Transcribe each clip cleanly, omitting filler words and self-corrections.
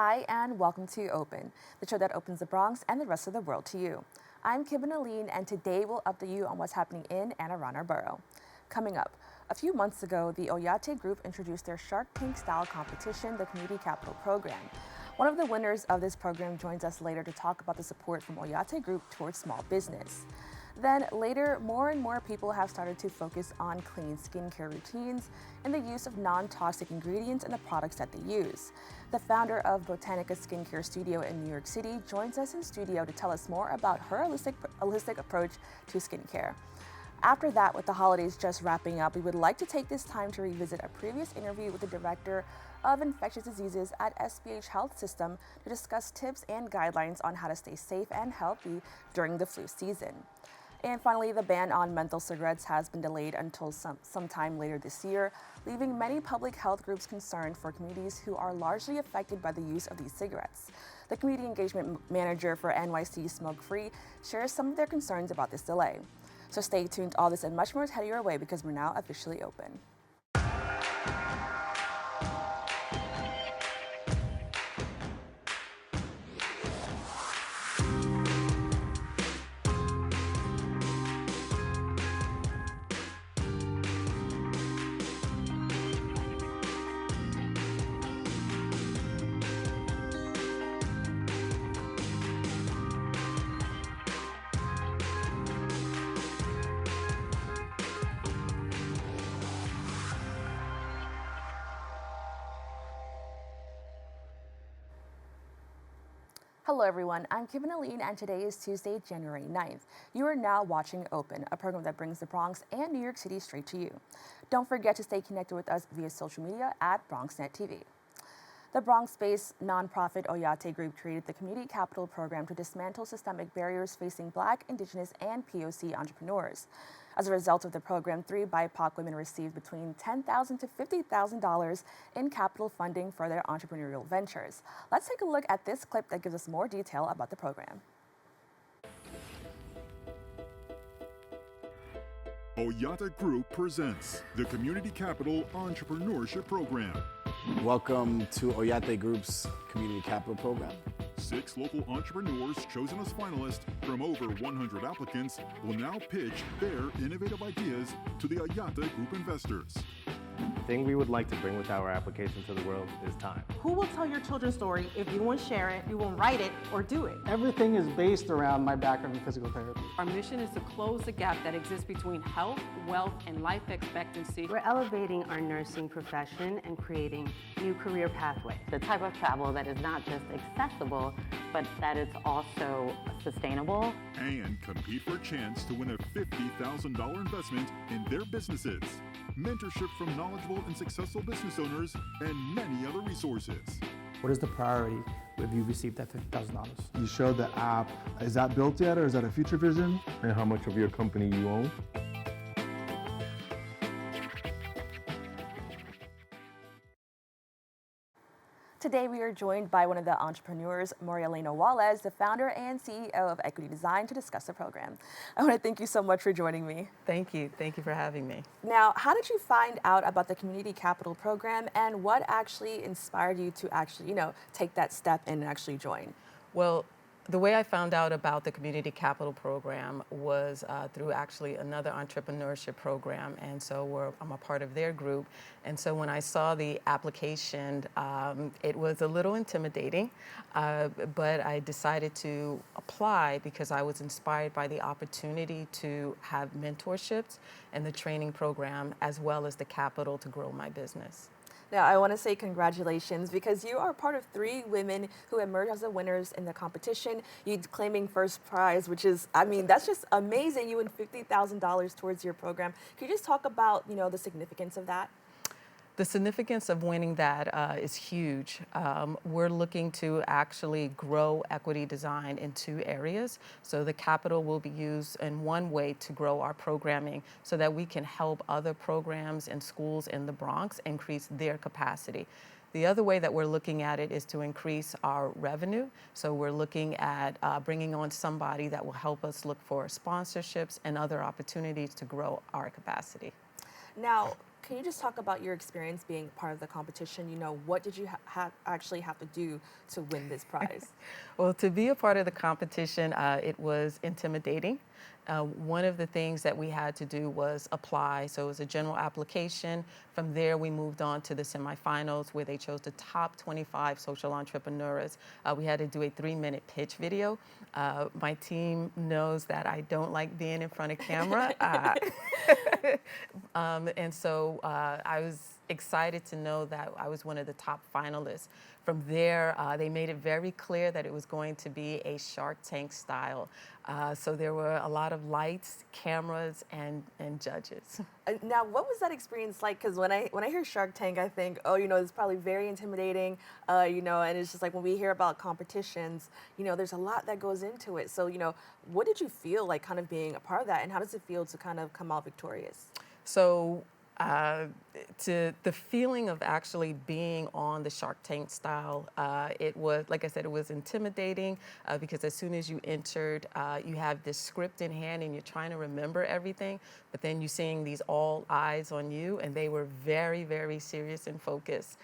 Hi, and welcome to Open, the show that opens the Bronx and the rest of the world to you. I'm Kibin Alleyne, and today we'll update you on what's happening in and around our borough. Coming up, a few months ago, the Oyate Group introduced their Shark Tank-style competition, the Community Capital Program. One of the winners of this program joins us later to talk about the support from Oyate Group towards small business. Then later, more and more people have started to focus on clean skincare routines and the use of non-toxic ingredients in the products that they use. The founder of Botánica skincare studio in New York City joins us in studio to tell us more about her holistic approach to skincare. After that, with the holidays just wrapping up, we would like to take this time to revisit a previous interview with the director of infectious diseases at SBH Health System to discuss tips and guidelines on how to stay safe and healthy during the flu season. And finally, the ban on menthol cigarettes has been delayed until sometime later this year, leaving many public health groups concerned for communities who are largely affected by the use of these cigarettes. The community engagement manager for NYC Smoke Free shares some of their concerns about this delay. So stay tuned, all this and much more is headed your way because we're now officially open. Hello everyone, I'm Kibin Alleyne and today is Tuesday, January 9th. You are now watching Open, a program that brings the Bronx and New York City straight to you. Don't forget to stay connected with us via social media at BronxNet TV. The Bronx-based nonprofit Oyate Group created the Community Capital Program to dismantle systemic barriers facing Black, Indigenous, and POC entrepreneurs. As a result of the program, 3 BIPOC women received between $10,000 to $50,000 in capital funding for their entrepreneurial ventures. Let's take a look at this clip that gives us more detail about the program. Oyate Group presents the Community Capital Entrepreneurship Program. Welcome to Oyate Group's Community Capital Program. 6 local entrepreneurs chosen as finalists from over 100 applicants will now pitch their innovative ideas to the Oyate Group investors. The thing we would like to bring with our application to the world is time. Who will tell your children's story if you won't share it, you won't write it, or do it? Everything is based around my background in physical therapy. Our mission is to close the gap that exists between health, wealth, and life expectancy. We're elevating our nursing profession and creating new career pathways. The type of travel that is not just accessible, but that it's also sustainable. And compete for a chance to win a $50,000 investment in their businesses. Mentorship from knowledgeable and successful business owners, and many other resources. What is the priority if you receive that $50,000? You showed the app. Is that built yet, or is that a future vision? And how much of your company you own. Today we are joined by one of the entrepreneurs, Maurelhena Walles, the founder and CEO of Equity Design, to discuss the program. I want to thank you so much for joining me. Thank you. Thank you for having me. Now, how did you find out about the Community Capital Program, and what actually inspired you to actually, take that step and actually join? Well, the way I found out about the Community Capital Program was through actually another entrepreneurship program, and so I'm a part of their group. And so when I saw the application, it was a little intimidating, but I decided to apply because I was inspired by the opportunity to have mentorships and the training program, as well as the capital to grow my business. Now, I want to say congratulations because you are part of 3 women who emerged as the winners in the competition. You claiming first prize, which is, that's just amazing. You win $50,000 towards your program. Can you just talk about, the significance of that? The significance of winning that is huge. We're looking to actually grow Equity Design in 2 areas. So the capital will be used in one way to grow our programming so that we can help other programs and schools in the Bronx increase their capacity. The other way that we're looking at it is to increase our revenue. So we're looking at bringing on somebody that will help us look for sponsorships and other opportunities to grow our capacity. Now, can you just talk about your experience being part of the competition? What did you actually have to do to win this prize? Well, to be a part of the competition, it was intimidating. One of the things that we had to do was apply. So it was a general application. From there, we moved on to the semifinals where they chose the top 25 social entrepreneurs. We had to do a 3-minute pitch video. My team knows that I don't like being in front of camera. And so I was excited to know that I was one of the top finalists. From there, they made it very clear that it was going to be a Shark Tank style. So there were a lot of lights, cameras, and judges. Now, what was that experience like? Because when I hear Shark Tank, I think, it's probably very intimidating, and it's just like when we hear about competitions, there's a lot that goes into it. So, what did you feel like kind of being a part of that, and how does it feel to kind of come out victorious? So to the feeling of actually being on the Shark Tank style, it was, like I said, it was intimidating because as soon as you entered, you have this script in hand and you're trying to remember everything, but then you're seeing these all eyes on you, and they were very, very serious and focused.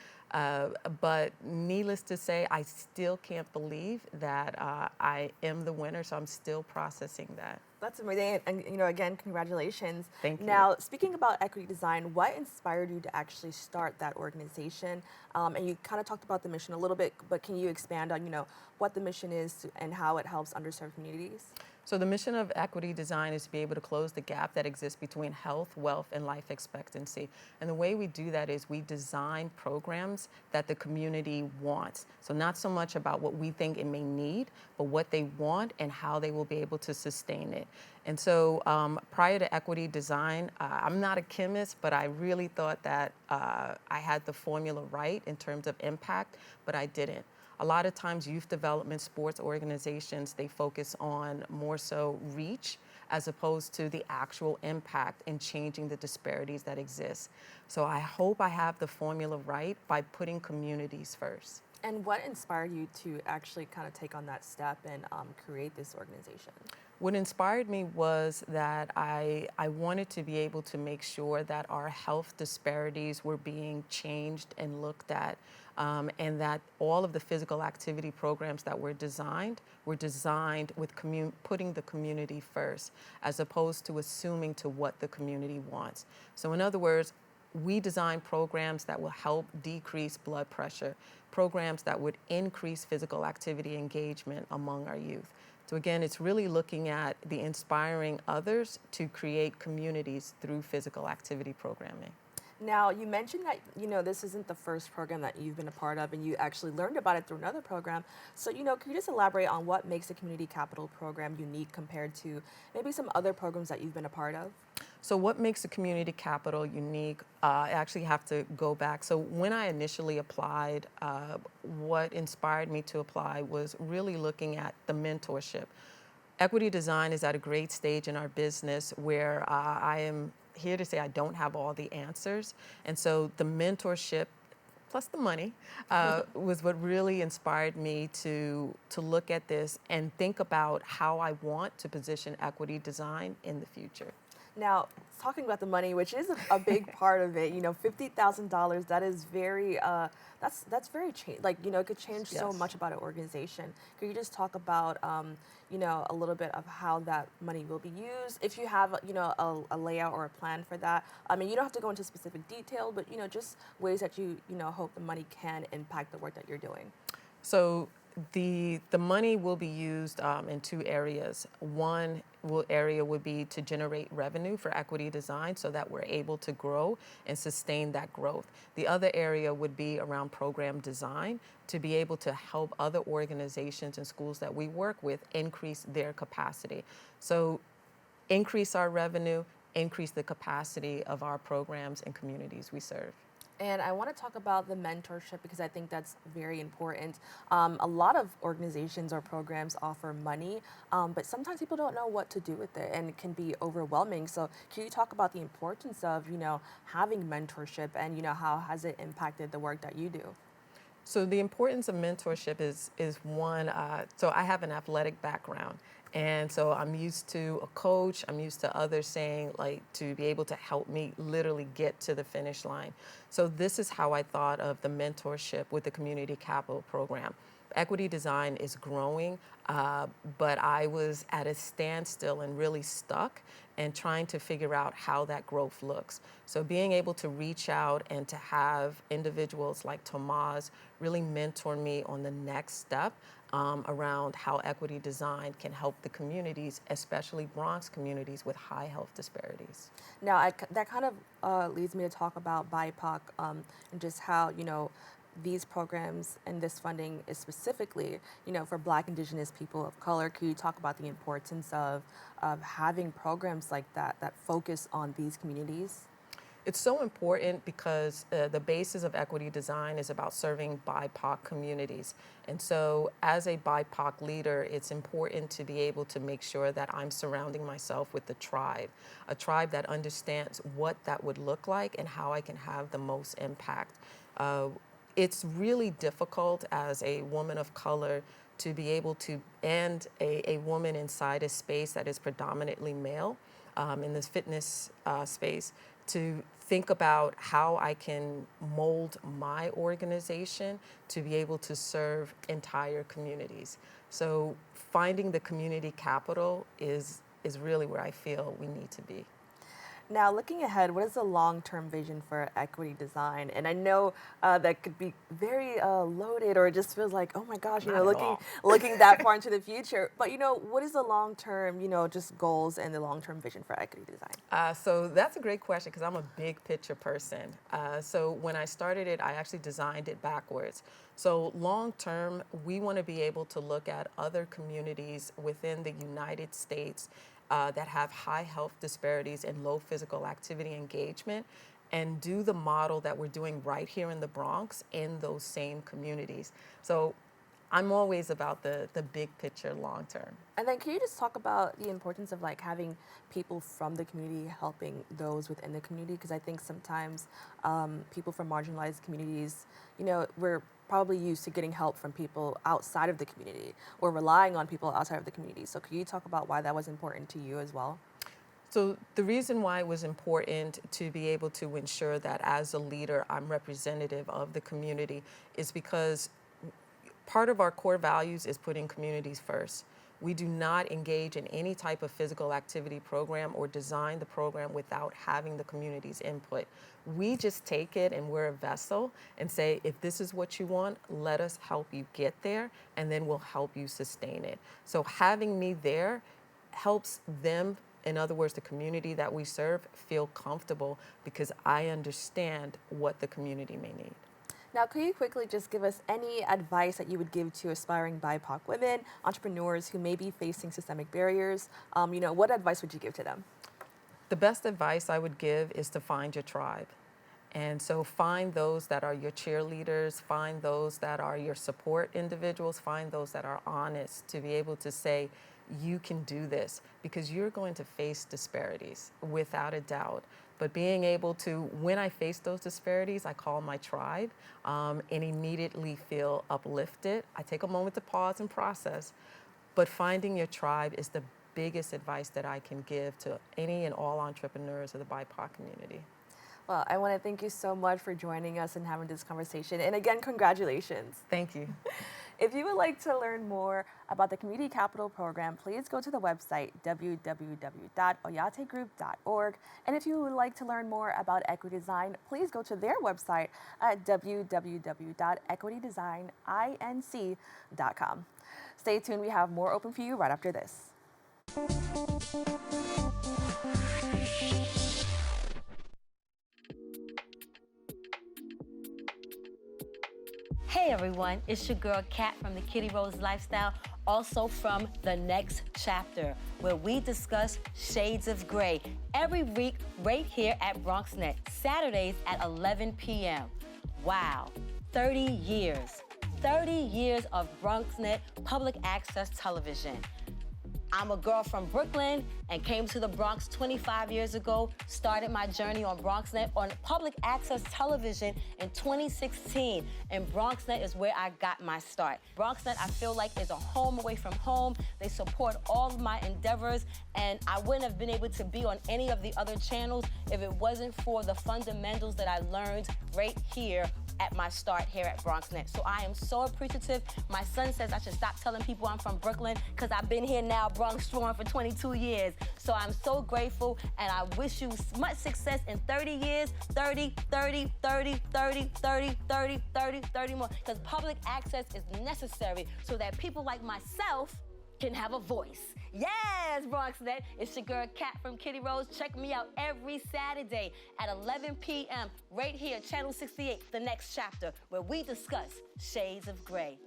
But needless to say, I still can't believe that I am the winner, so I'm still processing that. That's amazing, and again, congratulations. Thank you. Now, speaking about equity design, what inspired you to actually start that organization? And you kind of talked about the mission a little bit, but can you expand on, what the mission is and how it helps underserved communities? So the mission of equity design is to be able to close the gap that exists between health, wealth, and life expectancy. And the way we do that is we design programs that the community wants. So not so much about what we think it may need, but what they want and how they will be able to sustain it. And so prior to equity design, I'm not a chemist, but I really thought that I had the formula right in terms of impact, but I didn't. A lot of times youth development sports organizations, they focus on more so reach as opposed to the actual impact in changing the disparities that exist. So I hope I have the formula right by putting communities first. And what inspired you to actually kind of take on that step and create this organization? What inspired me was that I wanted to be able to make sure that our health disparities were being changed and looked at, and that all of the physical activity programs that were designed with putting the community first, as opposed to assuming to what the community wants. So in other words, we design programs that will help decrease blood pressure, programs that would increase physical activity engagement among our youth. So again, it's really looking at the inspiring others to create communities through physical activity programming. Now, you mentioned that, this isn't the first program that you've been a part of, and you actually learned about it through another program. So, can you just elaborate on what makes the Community Capital Program unique compared to maybe some other programs that you've been a part of? So what makes the Community Capital unique, I actually have to go back. So when I initially applied, what inspired me to apply was really looking at the mentorship. Equity design is at a great stage in our business where I am here to say I don't have all the answers. And so the mentorship plus the money was what really inspired me to look at this and think about how I want to position equity design in the future. Now, talking about the money, which is a big part of it, $50,000, that is very, that's very, it could change so much about an organization. Could you just talk about, a little bit of how that money will be used? If you have, a layout or a plan for that. I mean, you don't have to go into specific detail, but, just ways that you hope the money can impact the work that you're doing. So the money will be used in two areas. One area would be to generate revenue for equity design so that we're able to grow and sustain that growth. The other area would be around program design to be able to help other organizations and schools that we work with increase their capacity. So increase our revenue, increase the capacity of our programs and communities we serve. And I want to talk about the mentorship because I think that's very important. A lot of organizations or programs offer money, but sometimes people don't know what to do with it, and it can be overwhelming. So can you talk about the importance of, having mentorship and, how has it impacted the work that you do? So the importance of mentorship is one, so I have an athletic background. And so I'm used to a coach, I'm used to others saying, like, to be able to help me literally get to the finish line. So this is how I thought of the mentorship with the Community Capital Program. Equity design is growing, but I was at a standstill and really stuck and trying to figure out how that growth looks. So being able to reach out and to have individuals like Tomas really mentor me on the next step around how equity design can help the communities, especially Bronx communities with high health disparities. Now, that kind of leads me to talk about BIPOC and just how, these programs and this funding is specifically, for Black, Indigenous people of color. Could you talk about the importance of having programs like that that focus on these communities? It's so important because the basis of equity design is about serving BIPOC communities. And so as a BIPOC leader, it's important to be able to make sure that I'm surrounding myself with a tribe that understands what that would look like and how I can have the most impact. It's really difficult as a woman of color to be able to, and a woman inside a space that is predominantly male, in this fitness space, to think about how I can mold my organization to be able to serve entire communities. So finding the community capital is really where I feel we need to be. Now, looking ahead, what is the long-term vision for equity design? And I know that could be very loaded, or it just feels like, oh my gosh, looking that far into the future. But what is the long-term, just goals and the long-term vision for equity design? So that's a great question because I'm a big picture person. So when I started it, I actually designed it backwards. So long-term, we want to be able to look at other communities within the United States that have high health disparities and low physical activity engagement, and do the model that we're doing right here in the Bronx in those same communities. So I'm always about the big picture long term. And then can you just talk about the importance of having people from the community helping those within the community? Because I think sometimes people from marginalized communities, we're probably used to getting help from people outside of the community or relying on people outside of the community. So could you talk about why that was important to you as well? So the reason why it was important to be able to ensure that as a leader, I'm representative of the community is because part of our core values is putting communities first. We do not engage in any type of physical activity program or design the program without having the community's input. We just take it and we're a vessel and say, if this is what you want, let us help you get there, and then we'll help you sustain it. So having me there helps them, in other words, the community that we serve, feel comfortable because I understand what the community may need. Now, could you quickly just give us any advice that you would give to aspiring BIPOC women, entrepreneurs who may be facing systemic barriers? What advice would you give to them? The best advice I would give is to find your tribe. And so find those that are your cheerleaders, find those that are your support individuals, find those that are honest to be able to say, you can do this, because you're going to face disparities without a doubt. But being able to, when I face those disparities, I call my tribe and immediately feel uplifted. I take a moment to pause and process, but finding your tribe is the biggest advice that I can give to any and all entrepreneurs of the BIPOC community. Well, I want to thank you so much for joining us and having this conversation. And again, congratulations. Thank you. If you would like to learn more about the Community Capital Program, please go to the website www.oyategroup.org. And if you would like to learn more about equity design, please go to their website at www.equitydesigninc.com. Stay tuned, we have more open for you right after this. Hey everyone, it's your girl Kat from the Kitty Rose Lifestyle, also from The Next Chapter, where we discuss shades of gray every week right here at BronxNet, Saturdays at 11 p.m. Wow, 30 years of BronxNet public access television. I'm a girl from Brooklyn and came to the Bronx 25 years ago, started my journey on BronxNet on public access television in 2016. And BronxNet is where I got my start. BronxNet, I feel like, is a home away from home. They support all of my endeavors, and I wouldn't have been able to be on any of the other channels if it wasn't for the fundamentals that I learned right here at my start here at BronxNet. So I am so appreciative. My son says I should stop telling people I'm from Brooklyn because I've been here now, Bronx Strong, for 22 years. So I'm so grateful, and I wish you much success in 30 years, 30, 30, 30, 30, 30, 30, 30, 30 more, because public access is necessary so that people like myself can have a voice. Yes, BronxNet, it's your girl Kat from Kitty Rose. Check me out every Saturday at 11 p.m. right here, Channel 68, The Next Chapter, where we discuss shades of gray.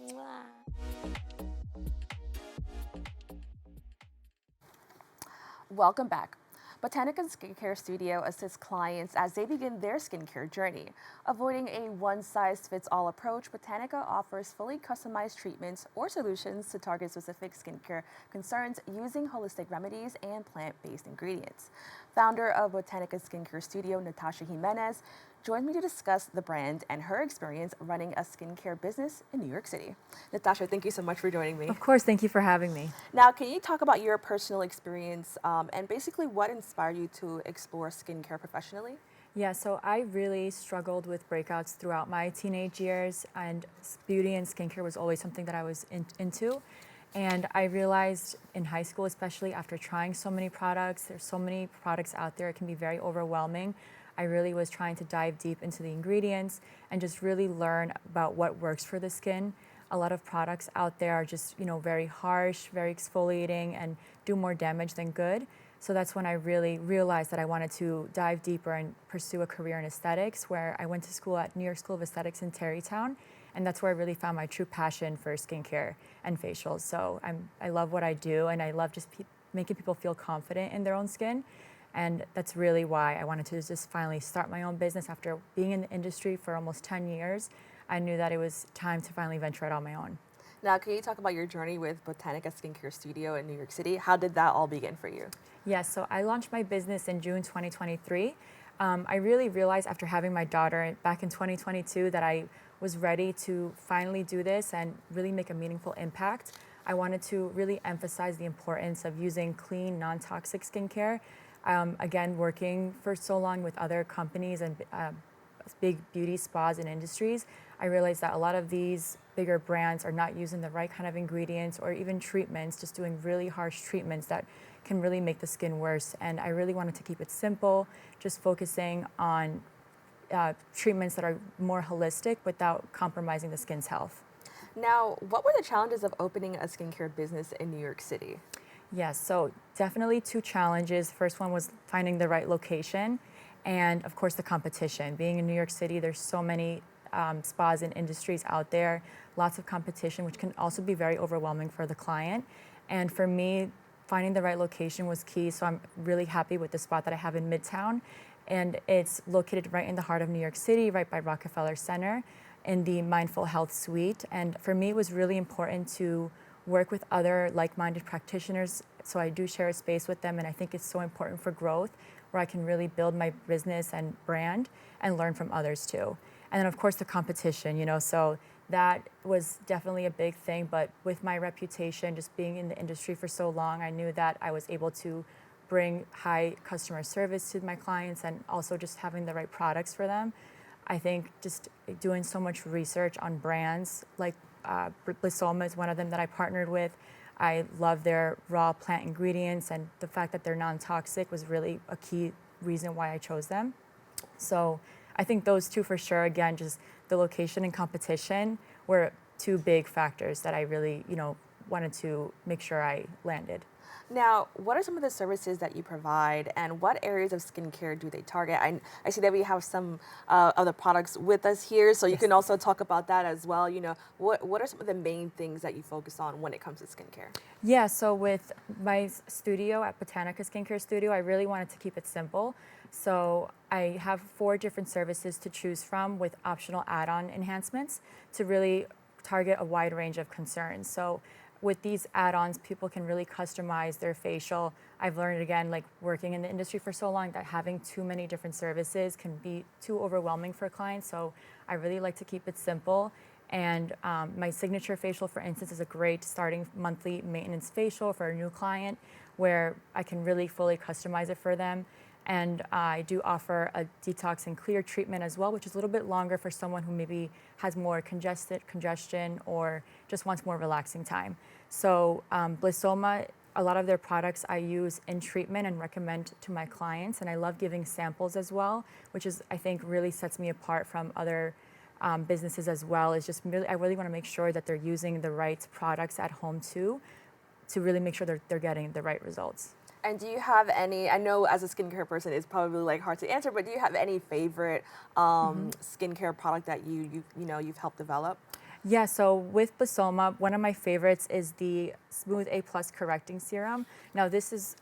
Mwah. Welcome back. Botánica Skincare Studio assists clients as they begin their skincare journey. Avoiding a one-size-fits-all approach, Botánica offers fully customized treatments or solutions to target specific skincare concerns using holistic remedies and plant-based ingredients. Founder of Botánica Skincare Studio, Natasha Jimenez, joined me to discuss the brand and her experience running a skincare business in New York City. Natasha, thank you so much for joining me. Of course, thank you for having me. Now, can you talk about your personal experience and basically what inspired you to explore skincare professionally? Yeah, so I really struggled with breakouts throughout my teenage years, and beauty and skincare was always something that I was into. And I realized in high school, especially after trying so many products, there's so many products out there, it can be very overwhelming. I really was trying to dive deep into the ingredients and just really learn about what works for the skin. A lot of products out there are just, very harsh, very exfoliating, and do more damage than good. So that's when I really realized that I wanted to dive deeper and pursue a career in aesthetics, where I went to school at New York School of Aesthetics in Tarrytown. And that's where I really found my true passion for skincare and facials. So I love what I do, and I love just making people feel confident in their own skin. And that's really why I wanted to just finally start my own business after being in the industry for almost 10 years. I knew that it was time to finally venture out on my own. Now, can you talk about your journey with Botánica Skincare Studio in New York City? How did that all begin for you? Yes, so I launched my business in June 2023. I really realized after having my daughter back in 2022 that I was ready to finally do this and really make a meaningful impact. I wanted to really emphasize the importance of using clean, non-toxic skincare. Again, working for so long with other companies and big beauty spas and industries, I realized that a lot of these bigger brands are not using the right kind of ingredients or even treatments, just doing really harsh treatments that can really make the skin worse. And I really wanted to keep it simple, just focusing on treatments that are more holistic without compromising the skin's health. Now, what were the challenges of opening a skincare business in New York City? Yes, so definitely two challenges. First one was finding the right location, and of course the competition. Being in New York City, there's so many spas and industries out there, lots of competition, which can also be very overwhelming for the client. And for me, finding the right location was key, so I'm really happy with the spot that I have in Midtown. And it's located right in the heart of New York City, right by Rockefeller Center, in the Mindful Health Suite. And for me, it was really important to work with other like-minded practitioners, so I do share a space with them, and I think it's so important for growth, where I can really build my business and brand and learn from others too. And then of course the competition, so that was definitely a big thing, but with my reputation, just being in the industry for so long, I knew that I was able to bring high customer service to my clients and also just having the right products for them. I think just doing so much research on brands like Blissoma is one of them that I partnered with. I love their raw plant ingredients, and the fact that they're non-toxic was really a key reason why I chose them. So I think those two for sure, again, just the location and competition were two big factors that I really, wanted to make sure I landed. Now, what are some of the services that you provide, and what areas of skincare do they target? I see that we have some of the products with us here, so you can also talk about that as well. What are some of the main things that you focus on when it comes to skincare? Yeah, so with my studio at Botánica Skincare Studio, I really wanted to keep it simple. So I have 4 different services to choose from with optional add-on enhancements to really target a wide range of concerns. So with these add-ons, people can really customize their facial. I've learned, again, like working in the industry for so long, that having too many different services can be too overwhelming for clients. So I really like to keep it simple. And my signature facial, for instance, is a great starting monthly maintenance facial for a new client where I can really fully customize it for them. And I do offer a detox and clear treatment as well, which is a little bit longer for someone who maybe has more congestion or just wants more relaxing time. So Blissoma, a lot of their products I use in treatment and recommend to my clients. And I love giving samples as well, which is, I think, really sets me apart from other businesses as well. Is just really, I really want to make sure that they're using the right products at home too, to really make sure they're getting the right results. And do you have any, I know as a skincare person it's probably like hard to answer, but do you have any favorite skincare product that you've helped develop? Yeah, so with Blissoma, one of my favorites is the Smooth A+ Correcting Serum. Now this is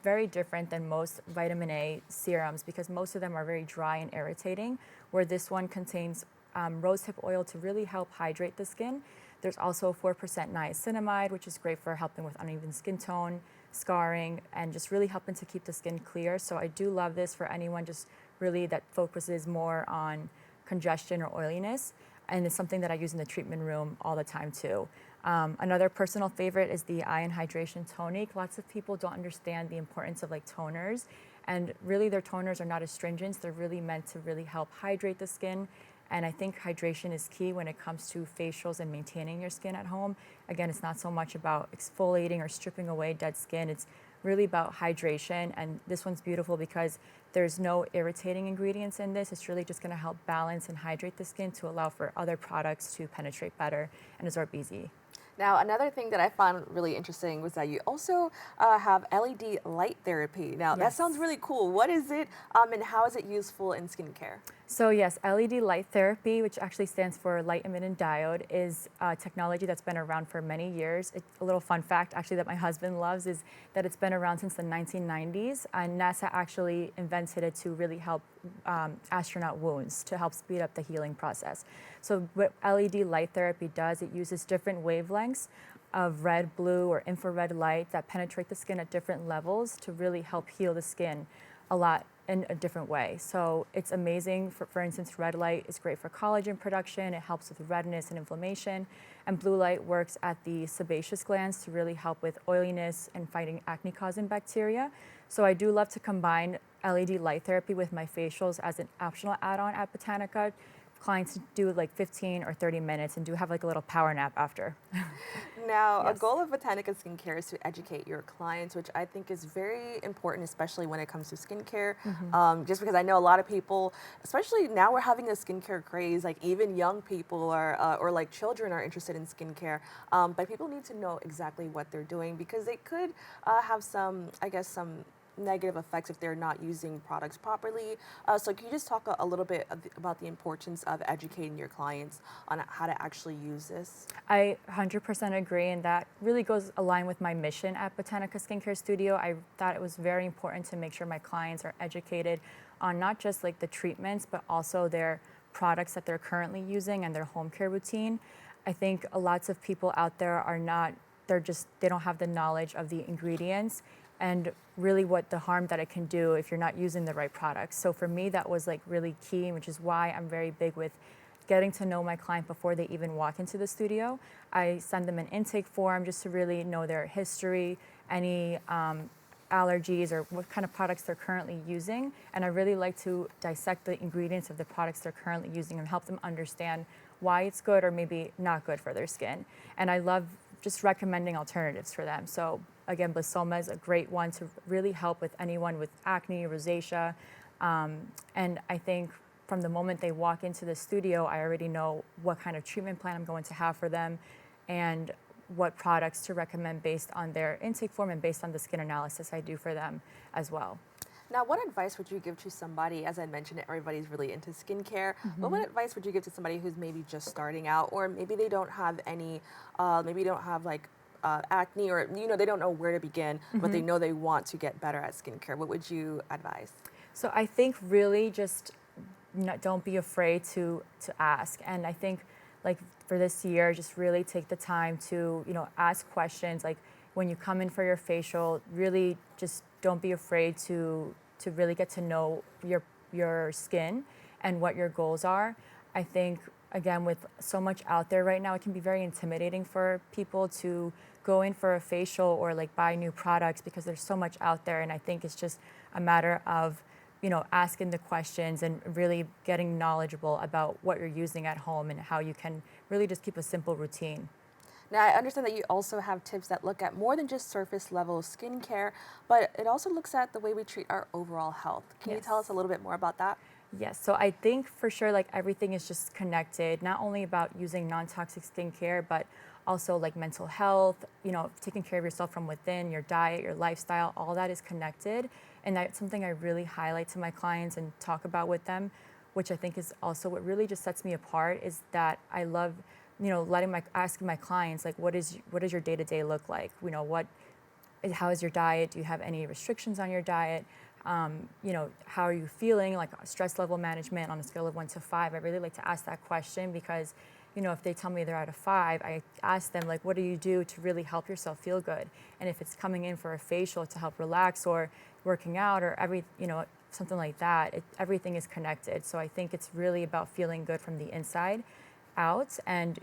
very different than most vitamin A serums because most of them are very dry and irritating, where this one contains rosehip oil to really help hydrate the skin. There's also 4% niacinamide, which is great for helping with uneven skin tone, scarring, and just really helping to keep the skin clear. So I do love this for anyone just really that focuses more on congestion or oiliness. And it's something that I use in the treatment room all the time too. Another personal favorite is the Eye and Hydration Tonic. Lots of people don't understand the importance of like toners, and really their toners are not astringents. They're really meant to really help hydrate the skin. And I think hydration is key when it comes to facials and maintaining your skin at home. Again, it's not so much about exfoliating or stripping away dead skin. It's really about hydration. And this one's beautiful because there's no irritating ingredients in this. It's really just going to help balance and hydrate the skin to allow for other products to penetrate better and absorb easy. Now, another thing that I found really interesting was that you also have LED light therapy. Now, that sounds really cool. What is it, and how is it useful in skincare? So yes, LED light therapy, which actually stands for light emitting diode, is technology that's been around for many years. A little fun fact, actually, that my husband loves is that it's been around since the 1990s, and NASA actually invented it to really help astronaut wounds, to help speed up the healing process. So what LED light therapy does, it uses different wavelengths of red, blue, or infrared light that penetrate the skin at different levels to really help heal the skin a lot in a different way. So it's amazing. For instance, red light is great for collagen production. It helps with redness and inflammation. And blue light works at the sebaceous glands to really help with oiliness and fighting acne-causing bacteria. So I do love to combine LED light therapy with my facials as an optional add-on at Botánica. Clients do like 15 or 30 minutes and do have like a little power nap after. Now, a goal of Botánica Skincare is to educate your clients, which I think is very important, especially when it comes to skincare. Just because I know a lot of people, especially now we're having a skincare craze, like even young people or like children are interested in skincare, but people need to know exactly what they're doing because they could have some, I guess, some negative effects if they're not using products properly. So can you just talk a little bit about the importance of educating your clients on how to actually use this? I 100% agree, and that really goes aligned with my mission at Botánica Skincare Studio. I thought it was very important to make sure my clients are educated on not just like the treatments, but also their products that they're currently using and their home care routine. I think lots of people out there are not, they don't have the knowledge of the ingredients and really what the harm that it can do if you're not using the right products. So for me, that was like really key, which is why I'm very big with getting to know my client before they even walk into the studio. I send them an intake form just to really know their history, any allergies or what kind of products they're currently using. And I really like to dissect the ingredients of the products they're currently using and help them understand why it's good or maybe not good for their skin. And I love just recommending alternatives for them. So again, Blissoma is a great one to really help with anyone with acne, rosacea. And I think from the moment they walk into the studio, I already know what kind of treatment plan I'm going to have for them and what products to recommend based on their intake form and based on the skin analysis I do for them as well. Now, what advice would you give to somebody, as I mentioned, everybody's really into skincare, but what advice would you give to somebody who's maybe just starting out, or maybe they don't have any, maybe don't have like acne, or they don't know where to begin, but they know they want to get better at skincare? What would you advise? So I think really just don't be afraid to ask. And I think like for this year, just really take the time to, ask questions. Like when you come in for your facial, really just don't be afraid to really get to know your skin and what your goals are. I think, again, with so much out there right now, it can be very intimidating for people to go in for a facial or like buy new products because there's so much out there. And I think it's just a matter of, asking the questions and really getting knowledgeable about what you're using at home and how you can really just keep a simple routine. Now, I understand that you also have tips that look at more than just surface level skincare, but it also looks at the way we treat our overall health. Can you tell us a little bit more about that? Yes, so I think for sure, like everything is just connected, not only about using non-toxic skincare, but also like mental health, taking care of yourself from within, your diet, your lifestyle, all that is connected. And that's something I really highlight to my clients and talk about with them, which I think is also what really just sets me apart, is that I love, asking my clients, like, what does your day-to-day look like? How is your diet? Do you have any restrictions on your diet? How are you feeling? Like stress level management on a scale of 1 to 5. I really like to ask that question because, if they tell me they're at a 5, I ask them, like, what do you do to really help yourself feel good? And if it's coming in for a facial to help relax or working out or something like that, everything is connected. So I think it's really about feeling good from the inside out, and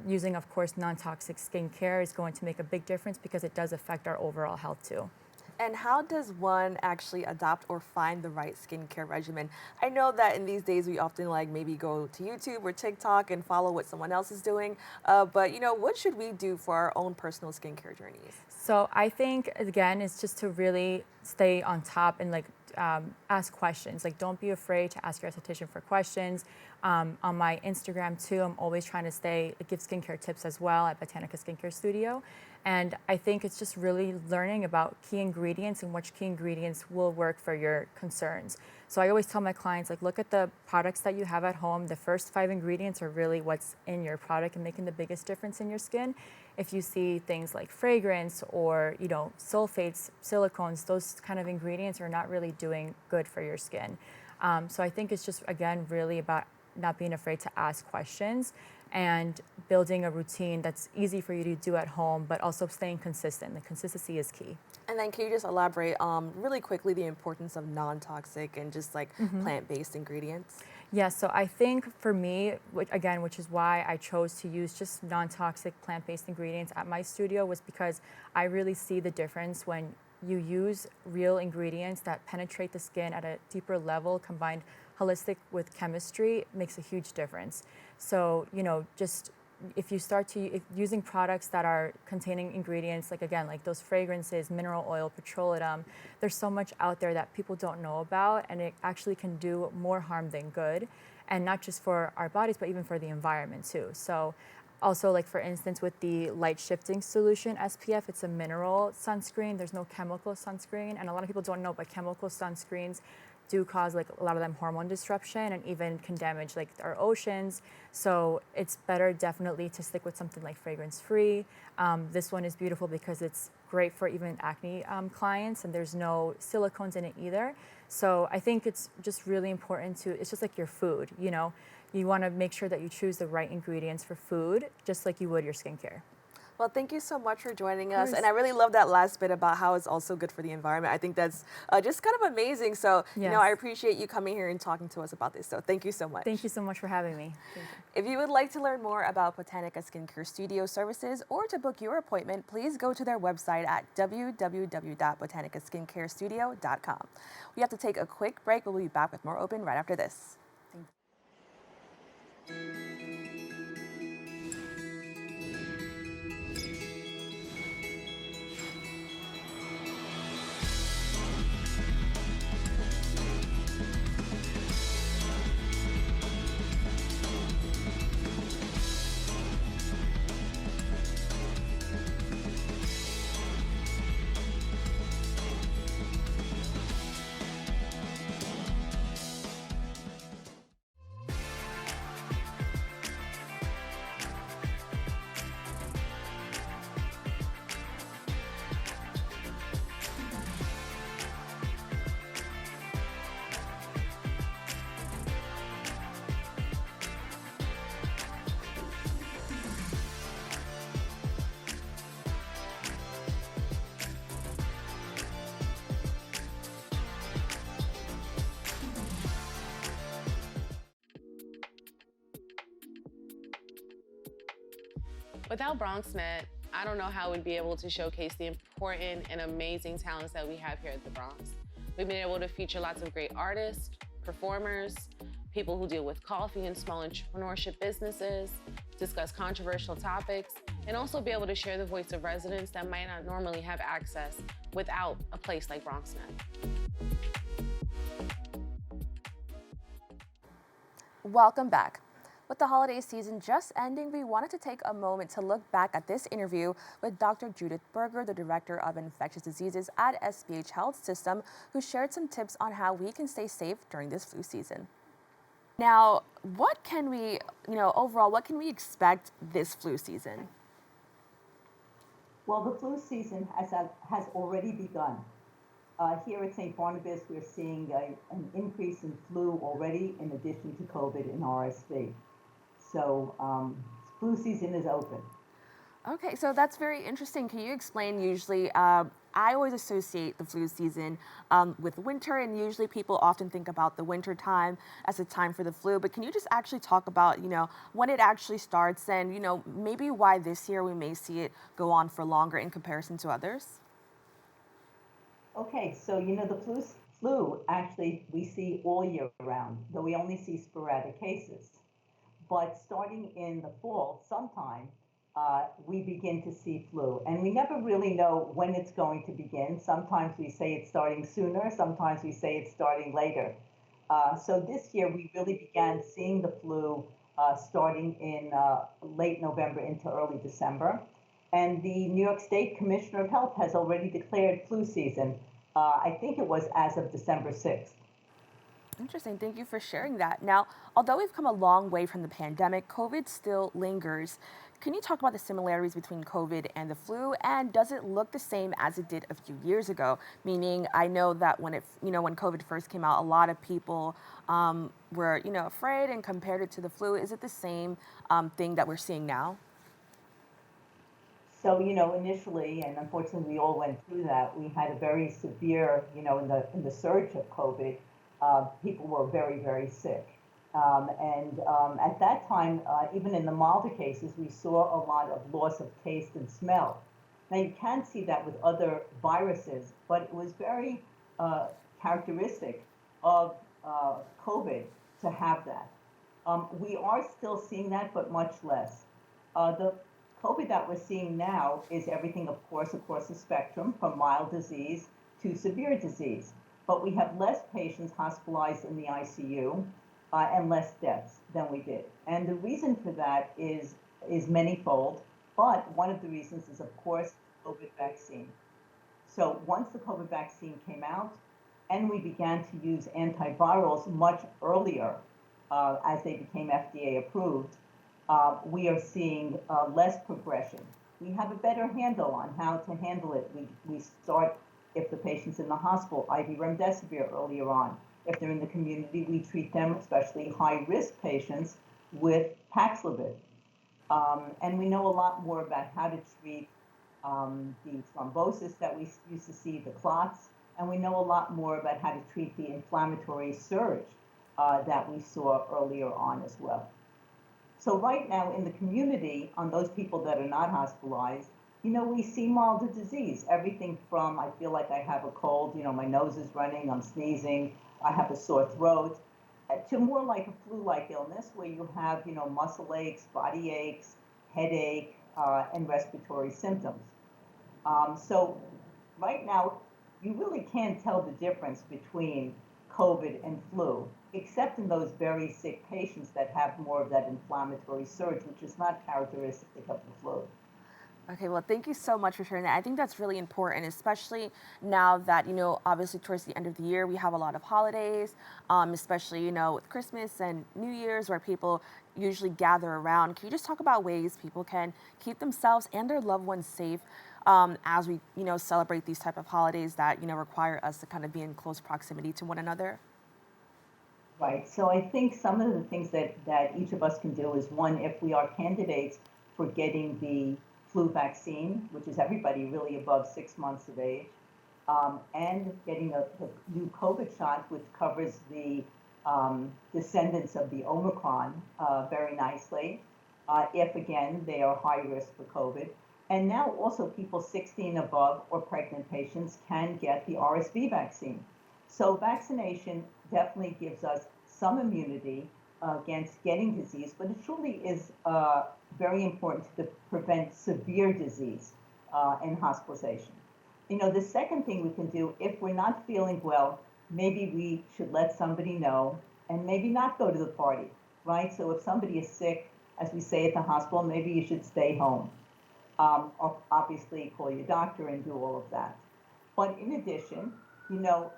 using, of course, non-toxic skincare is going to make a big difference because it does affect our overall health too. And how does one actually adopt or find the right skincare regimen? I know that in these days we often maybe go to YouTube or TikTok and follow what someone else is doing, but what should we do for our own personal skincare journeys? So I think, again, it's just to really stay on top and ask questions. Like, don't be afraid to ask your esthetician for questions. On my Instagram too, I'm always trying to give skincare tips as well at Botánica Skincare Studio. And I think it's just really learning about key ingredients and which key ingredients will work for your concerns. So I always tell my clients, look at the products that you have at home. The first 5 ingredients are really what's in your product and making the biggest difference in your skin. If you see things like fragrance or, sulfates, silicones, those kind of ingredients are not really doing good for your skin. So I think it's just, again, really about not being afraid to ask questions and building a routine that's easy for you to do at home, but also staying consistent. The consistency is key. And then can you just elaborate really quickly the importance of non-toxic and just plant-based ingredients? Yeah, so I think for me, again, which is why I chose to use just non-toxic plant-based ingredients at my studio, was because I really see the difference when you use real ingredients that penetrate the skin at a deeper level, combined holistic with chemistry, it makes a huge difference. So, just if you start using products that are containing ingredients, like those fragrances, mineral oil, petroleum, there's so much out there that people don't know about, and it actually can do more harm than good, and not just for our bodies, but even for the environment too. So also, for instance, with the light shifting solution SPF, it's a mineral sunscreen. There's no chemical sunscreen, and a lot of people don't know, but chemical sunscreens do cause a lot of them hormone disruption and even can damage our oceans. So it's better definitely to stick with something like fragrance free. This one is beautiful because it's great for even acne clients, and there's no silicones in it either. So I think it's just really important it's just like your food, you want to make sure that you choose the right ingredients for food, just like you would your skincare. Well, thank you so much for joining us. And I really love that last bit about how it's also good for the environment. I think that's just kind of amazing. So, yes. I appreciate you coming here and talking to us about this. So thank you so much. Thank you so much for having me. Thank you. If you would like to learn more about Botánica Skincare Studio services or to book your appointment, please go to their website at www.botanicaskincarestudio.com. We have to take a quick break, but we'll be back with more Open right after this. Thank you. Without BronxNet, I don't know how we'd be able to showcase the important and amazing talents that we have here at the Bronx. We've been able to feature lots of great artists, performers, people who deal with coffee and small entrepreneurship businesses, discuss controversial topics, and also be able to share the voice of residents that might not normally have access without a place like BronxNet. Welcome back. With the holiday season just ending, we wanted to take a moment to look back at this interview with Dr. Judith Berger, the Director of Infectious Diseases at SBH Health System, who shared some tips on how we can stay safe during this flu season. Now, what can we, overall, what can we expect this flu season? Well, the flu season has already begun. Here at St. Barnabas, we're seeing an increase in flu already, in addition to COVID and RSV. So flu season is open. Okay, so that's very interesting. Can you explain, usually, I always associate the flu season with winter, and usually people often think about the winter time as a time for the flu, but can you just actually talk about, when it actually starts and, maybe why this year we may see it go on for longer in comparison to others? Okay, so the flu actually we see all year round, though we only see sporadic cases. But starting in the fall, sometime, we begin to see flu. And we never really know when it's going to begin. Sometimes we say it's starting sooner, sometimes we say it's starting later. So this year we really began seeing the flu starting in late November into early December. And the New York State Commissioner of Health has already declared flu season. I think it was as of December 6th. Interesting. Thank you for sharing that. Now, although we've come a long way from the pandemic, COVID still lingers. Can you talk about the similarities between COVID and the flu, and does it look the same as it did a few years ago? Meaning, I know that when when COVID first came out, a lot of people were, afraid and compared it to the flu. Is it the same thing that we're seeing now? So, initially, and unfortunately we all went through that, we had a very severe, in the surge of COVID, people were very, very sick. At that time, even in the milder cases, we saw a lot of loss of taste and smell. Now, you can see that with other viruses, but it was very characteristic of COVID to have that. We are still seeing that, but much less. The COVID that we're seeing now is everything, of course, across the spectrum, from mild disease to severe disease. But we have less patients hospitalized in the ICU and less deaths than we did. And the reason for that is manyfold, but one of the reasons is, of course, COVID vaccine. So once the COVID vaccine came out and we began to use antivirals much earlier as they became FDA approved, we are seeing less progression. We have a better handle on how to handle it. We start, if the patient's in the hospital, IV remdesivir earlier on. If they're in the community, we treat them, especially high-risk patients, with Paxlovid. And we know a lot more about how to treat the thrombosis that we used to see, the clots, and we know a lot more about how to treat the inflammatory surge that we saw earlier on as well. So right now in the community, on those people that are not hospitalized, we see milder disease. Everything from, I feel like I have a cold, my nose is running, I'm sneezing, I have a sore throat, to more like a flu-like illness where you have, muscle aches, body aches, headache, and respiratory symptoms. So right now, you really can't tell the difference between COVID and flu, except in those very sick patients that have more of that inflammatory surge, which is not characteristic of the flu. Okay, well, thank you so much for sharing that. I think that's really important, especially now that, obviously towards the end of the year, we have a lot of holidays, especially, with Christmas and New Year's, where people usually gather around. Can you just talk about ways people can keep themselves and their loved ones safe as we, celebrate these type of holidays that, require us to kind of be in close proximity to one another? Right. So I think some of the things that each of us can do is, one, if we are candidates for getting the flu vaccine, which is everybody really above 6 months of age, and getting the new COVID shot, which covers the descendants of the Omicron very nicely. if again they are high risk for COVID. And now also people 60 and above or pregnant patients can get the RSV vaccine. So vaccination definitely gives us some immunity against getting disease, but it truly is very important to prevent severe disease and hospitalization. You know, the second thing we can do, if we're not feeling well, maybe we should let somebody know and maybe not go to the party, right? So if somebody is sick, as we say at the hospital, maybe you should stay home. Or obviously call your doctor and do all of that. But in addition, you know,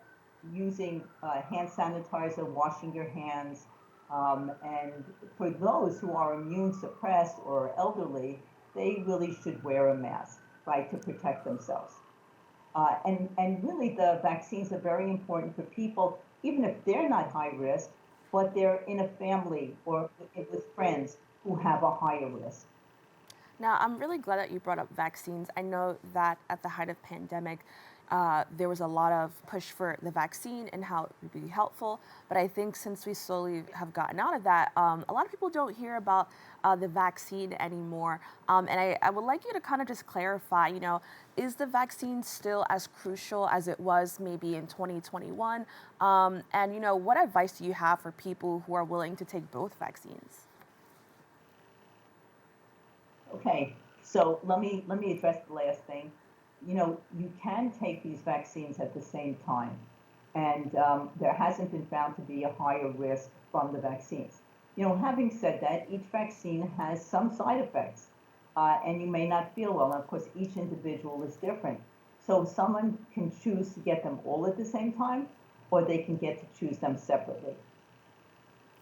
using hand sanitizer, washing your hands, and for those who are immune suppressed or elderly, they really should wear a mask, right, to protect themselves. And really the vaccines are very important for people, even if they're not high risk, but they're in a family or with friends who have a higher risk. Now, I'm really glad that you brought up vaccines. I know that at the height of pandemic, there was a lot of push for the vaccine and how it would be helpful. But I think since we slowly have gotten out of that, a lot of people don't hear about the vaccine anymore. And I would like you to kind of just clarify, you know, is the vaccine still as crucial as it was maybe in 2021? And, you know, what advice do you have for people who are willing to take both vaccines? Okay, so let me address the last thing. You know, you can take these vaccines at the same time, and there hasn't been found to be a higher risk from the vaccines. You know, having said that, each vaccine has some side effects, and you may not feel well. And of course, each individual is different. So someone can choose to get them all at the same time, or they can get to choose them separately.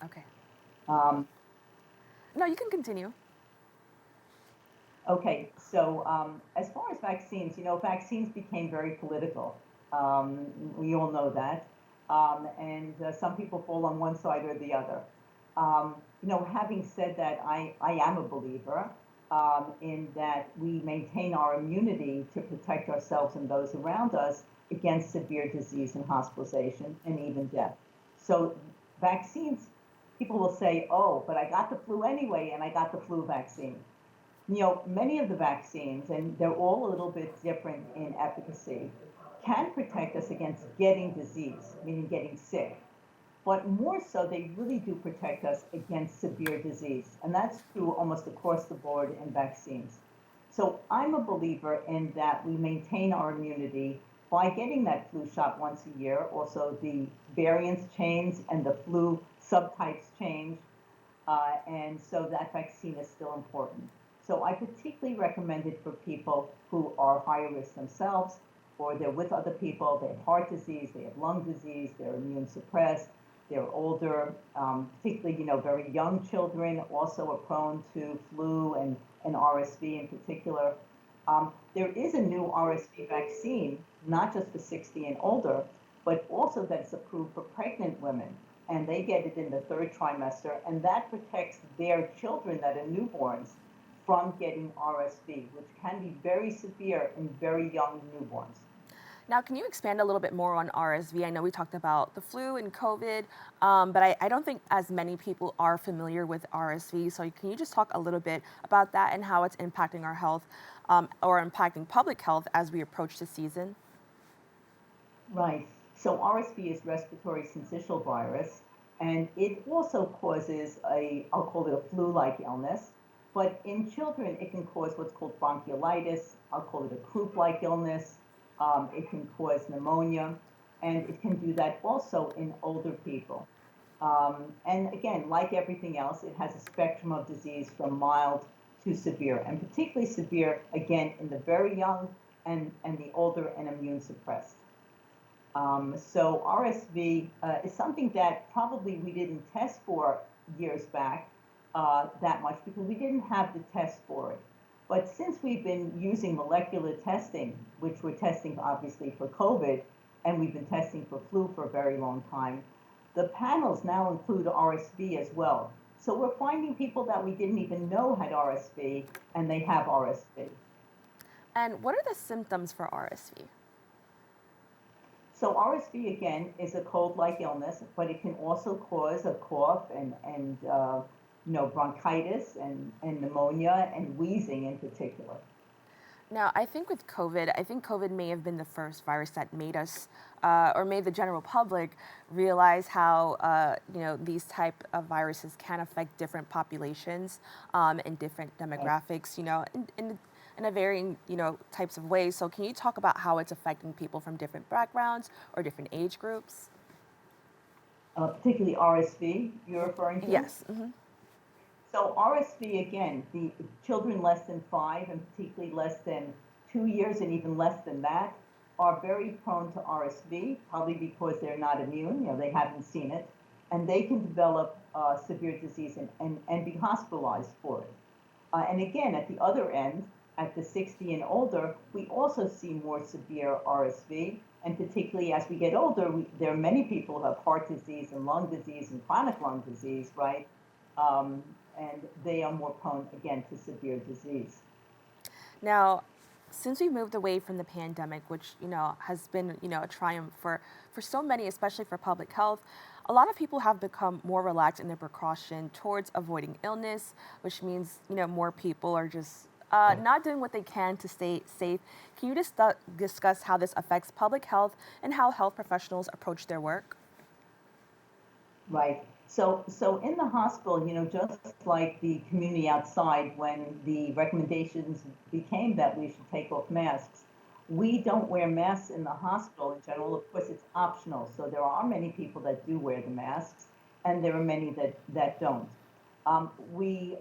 Okay. No, you can continue. Okay, so as far as vaccines, you know, vaccines became very political. We all know that. And some people fall on one side or the other. You know, having said that, I am a believer in that we maintain our immunity to protect ourselves and those around us against severe disease and hospitalization and even death. So vaccines, people will say, oh, but I got the flu anyway, and I got the flu vaccine. You know, many of the vaccines, and they're all a little bit different in efficacy, can protect us against getting disease, meaning getting sick. But more so, they really do protect us against severe disease. And that's true almost across the board in vaccines. So I'm a believer in that we maintain our immunity by getting that flu shot once a year. Also, the variants change and the flu subtypes change. And so that vaccine is still important. So I particularly recommend it for people who are higher risk themselves, or they're with other people, they have heart disease, they have lung disease, they're immune suppressed, they're older, particularly, you know, very young children also are prone to flu and RSV in particular. There is a new RSV vaccine, not just for 60 and older, but also that's approved for pregnant women. And they get it in the 3rd trimester, and that protects their children that are newborns from getting RSV, which can be very severe in very young newborns. Now, can you expand a little bit more on RSV? I know we talked about the flu and COVID, but I don't think as many people are familiar with RSV. So can you just talk a little bit about that and how it's impacting our health or impacting public health as we approach the season? Right. So RSV is respiratory syncytial virus, and it also causes I'll call it a flu-like illness. But in children, it can cause what's called bronchiolitis. I'll call it a croup-like illness. It can cause pneumonia, and it can do that also in older people. And again, like everything else, it has a spectrum of disease from mild to severe, and particularly severe, again, in the very young and the older and immune suppressed. So RSV is something that probably we didn't test for years back that much because we didn't have the test for it. But since we've been using molecular testing, which we're testing obviously for COVID, and we've been testing for flu for a very long time, the panels now include RSV as well. So we're finding people that we didn't even know had RSV, and they have RSV. And what are the symptoms for RSV? So RSV, again, is a cold-like illness, but it can also cause a cough and bronchitis and pneumonia and wheezing in particular. Now, I think with COVID, I think COVID may have been the first virus that made us, or made the general public realize how, these type of viruses can affect different populations and different demographics, in a varying, types of ways. So can you talk about how it's affecting people from different backgrounds or different age groups? Particularly RSV, you're referring to? Yes. Mm-hmm. So RSV, again, the children less than 5 and particularly less than 2 years and even less than that are very prone to RSV, probably because they're not immune, they haven't seen it, and they can develop severe disease and be hospitalized for it. And again, at the other end, at the 60 and older, we also see more severe RSV, and particularly as we get older, there are many people who have heart disease and lung disease and chronic lung disease, right? And they are more prone, again, to severe disease. Now, since we moved away from the pandemic, which, has been, a triumph for so many, especially for public health, a lot of people have become more relaxed in their precaution towards avoiding illness, which means, more people are just not doing what they can to stay safe. Can you just discuss how this affects public health and how health professionals approach their work? Right. So in the hospital, just like the community outside, when the recommendations became that we should take off masks, we don't wear masks in the hospital in general. Of course, it's optional. So there are many people that do wear the masks, and there are many that don't. We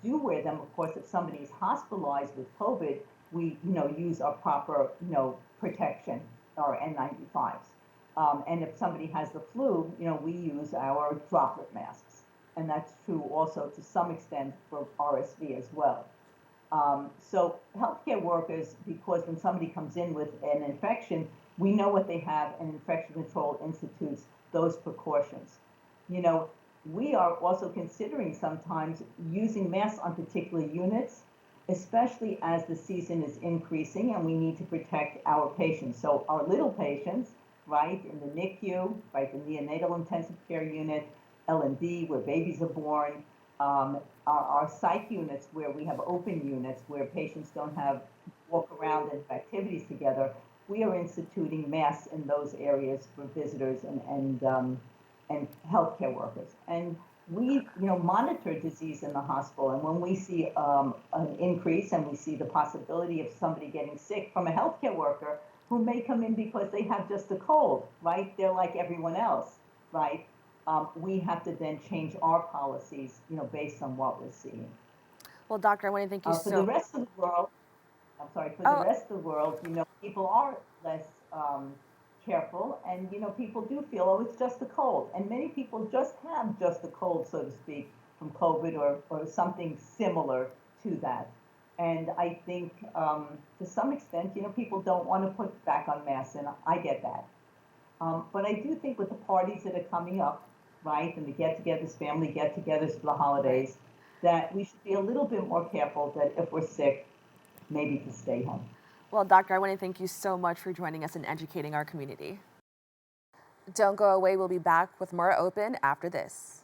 do wear them, of course, if somebody's hospitalized with COVID, we, use our proper, protection, our N95s. And if somebody has the flu, we use our droplet masks. And that's true also to some extent for RSV as well. So healthcare workers, because when somebody comes in with an infection, we know what they have, and infection control institutes those precautions. We are also considering sometimes using masks on particular units, especially as the season is increasing and we need to protect our patients. So our little patients, right, in the NICU, right, the neonatal intensive care unit, L&D, where babies are born, our psych units where we have open units where patients don't have walk around and have activities together, we are instituting masks in those areas for visitors and healthcare workers. And we, monitor disease in the hospital. And when we see an increase and we see the possibility of somebody getting sick from a healthcare worker who may come in because they have just a cold, right? They're like everyone else, right? We have to then change our policies, based on what we're seeing. Well, Doctor, I want to thank you For the rest of the world, the rest of the world, people are less careful, and people do feel, oh, it's just a cold, and many people just have just a cold, so to speak, from COVID or something similar to that. And I think to some extent, people don't want to put back on masks, and I get that. But I do think with the parties that are coming up, right, and the get-togethers, family get-togethers for the holidays, that we should be a little bit more careful that if we're sick, maybe to stay home. Well, Doctor, I want to thank you so much for joining us and educating our community. Don't go away. We'll be back with more Open after this.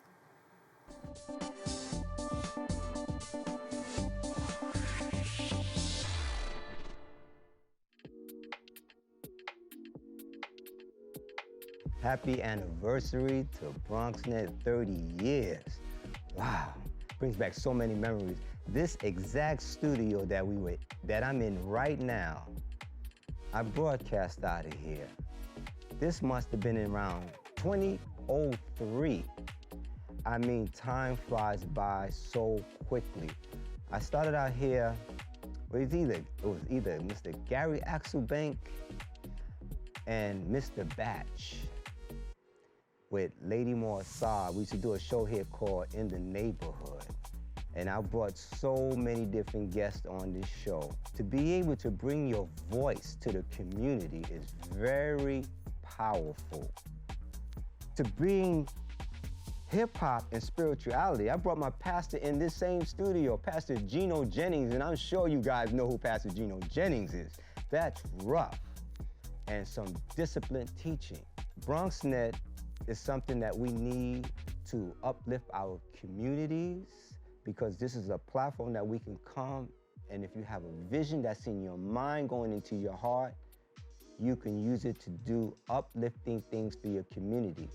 Happy anniversary to BronxNet, 30 years. Wow, brings back so many memories. This exact studio that I'm in right now, I broadcast out of here. This must have been around 2003. I mean, time flies by so quickly. I started out here, it was either Mr. Gary Axelbank and Mr. Batch with Lady Morsar. We used to do a show here called In the Neighborhood. And I brought so many different guests on this show. To be able to bring your voice to the community is very powerful. To bring hip hop and spirituality, I brought my pastor in this same studio, Pastor Gino Jennings, and I'm sure you guys know who Pastor Gino Jennings is. That's rough. And some disciplined teaching. BronxNet is something that we need to uplift our communities, because this is a platform that we can come, and if you have a vision that's in your mind going into your heart, you can use it to do uplifting things for your community.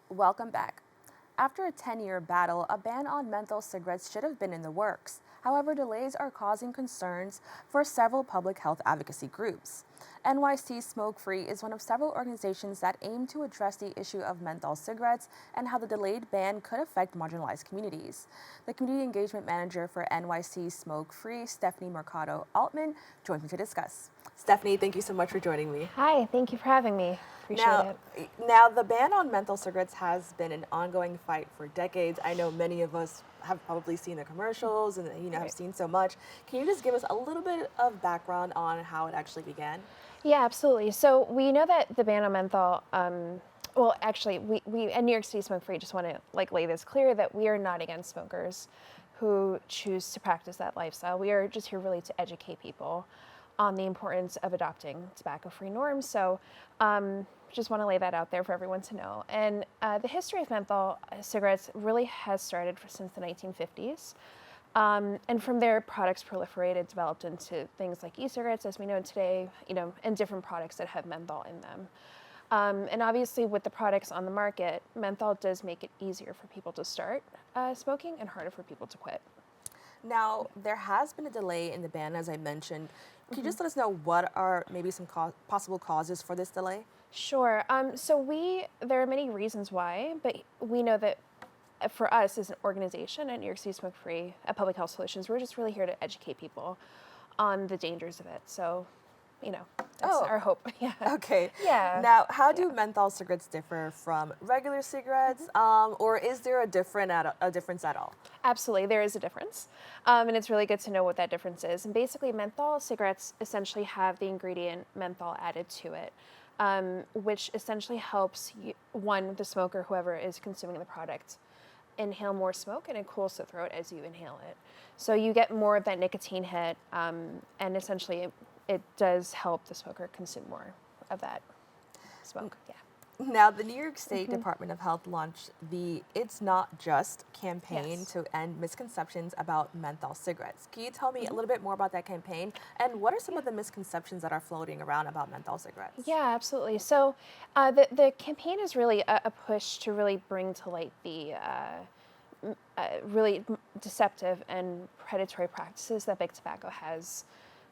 Welcome back. After a 10-year battle, a ban on menthol cigarettes should have been in the works. However, delays are causing concerns for several public health advocacy groups. NYC Smoke Free is one of several organizations that aim to address the issue of menthol cigarettes and how the delayed ban could affect marginalized communities. The Community Engagement Manager for NYC Smoke Free, Stefanie Altman, joins me to discuss. Stefanie, thank you so much for joining me. Hi, thank you for having me. Appreciate it. Now, the ban on menthol cigarettes has been an ongoing fight for decades. I know many of us have probably seen the commercials and have seen so much. Can you just give us a little bit of background on how it actually began? Yeah, absolutely. So we know that the ban on menthol, well, actually, we at New York City Smoke Free just want to lay this clear that we are not against smokers who choose to practice that lifestyle. We are just here really to educate people on the importance of adopting tobacco-free norms. So just want to lay that out there for everyone to know. And the history of menthol cigarettes really has started since the 1950s. And from there, products proliferated, developed into things like e-cigarettes, as we know today, and different products that have menthol in them. And obviously, with the products on the market, menthol does make it easier for people to start smoking and harder for people to quit. Now, there has been a delay in the ban, as I mentioned. Can you just let us know what are maybe some possible causes for this delay? Sure. So there are many reasons why, but we know that for us as an organization at New York City Smoke Free, at Public Health Solutions, we're just really here to educate people on the dangers of it. So, that's our hope. Yeah. Okay. Yeah. Now, how do menthol cigarettes differ from regular cigarettes, or is there a difference at all? Absolutely, there is a difference, and it's really good to know what that difference is. And basically, menthol cigarettes essentially have the ingredient menthol added to it, which essentially helps the smoker, whoever is consuming the product, inhale more smoke, and it cools the throat as you inhale it. So you get more of that nicotine hit, and essentially it does help the smoker consume more of that smoke. Yeah. Now, the New York State Department of Health launched the It's Not Just campaign to end misconceptions about menthol cigarettes. Can you tell me a little bit more about that campaign, and what are some of the misconceptions that are floating around about menthol cigarettes? Yeah, absolutely. So the campaign is really a push to really bring to light the really deceptive and predatory practices that big tobacco has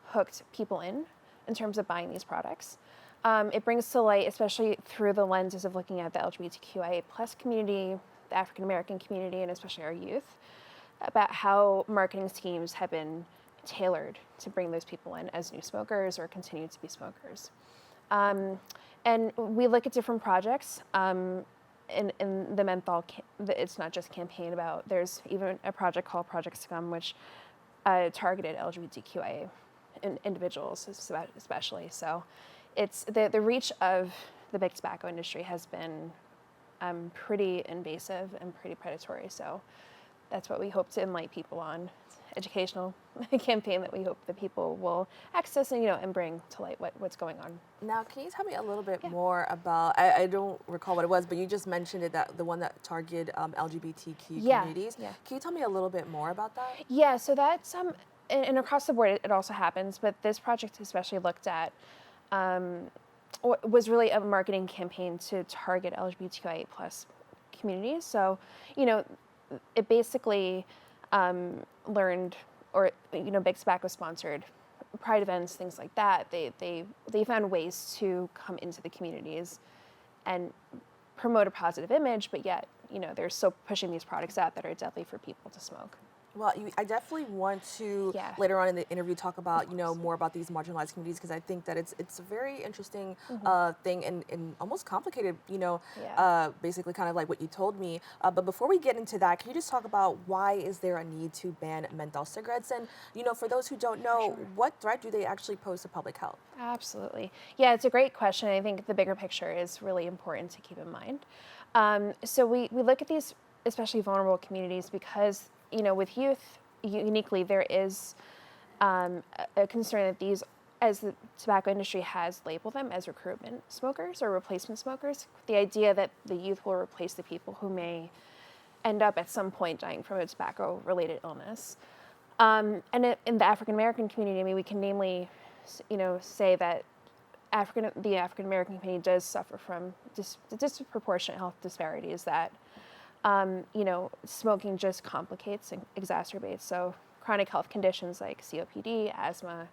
hooked people in terms of buying these products. It brings to light, especially through the lenses of looking at the LGBTQIA+ community, the African American community, and especially our youth, about how marketing schemes have been tailored to bring those people in as new smokers or continue to be smokers. And we look at different projects in the menthol, It's Not Just campaign about, there's even a project called Project Scum, which targeted LGBTQIA individuals especially. So it's the reach of the big tobacco industry has been pretty invasive and pretty predatory. So that's what we hope to enlighten people on. Educational campaign that we hope that people will access and bring to light what's going on. Now, can you tell me a little bit more about, I don't recall what it was, but you just mentioned it, that the one that targeted LGBTQ communities. Yeah. Can you tell me a little bit more about that? Yeah, so that's, and across the board it also happens, but this project especially looked at, was really a marketing campaign to target LGBTQIA+ communities. So, it basically learned, or big tobacco sponsored pride events, things like that. They found ways to come into the communities and promote a positive image, but yet they're still pushing these products out that are deadly for people to smoke. Well, I definitely want to later on in the interview talk about more about these marginalized communities, because I think that it's a very interesting thing and almost complicated. Basically kind of like what you told me. But before we get into that, can you just talk about why is there a need to ban menthol cigarettes? And for those who don't know, what threat do they actually pose to public health? Absolutely. Yeah, it's a great question. I think the bigger picture is really important to keep in mind. So we look at these especially vulnerable communities because with youth, uniquely, there is a concern that these as the tobacco industry has labeled them as recruitment smokers or replacement smokers, the idea that the youth will replace the people who may end up at some point dying from a tobacco-related illness. And in the African American community, I mean, we can namely, say that the African American community does suffer from the disproportionate health disparities that, smoking just complicates and exacerbates. So chronic health conditions like COPD, asthma,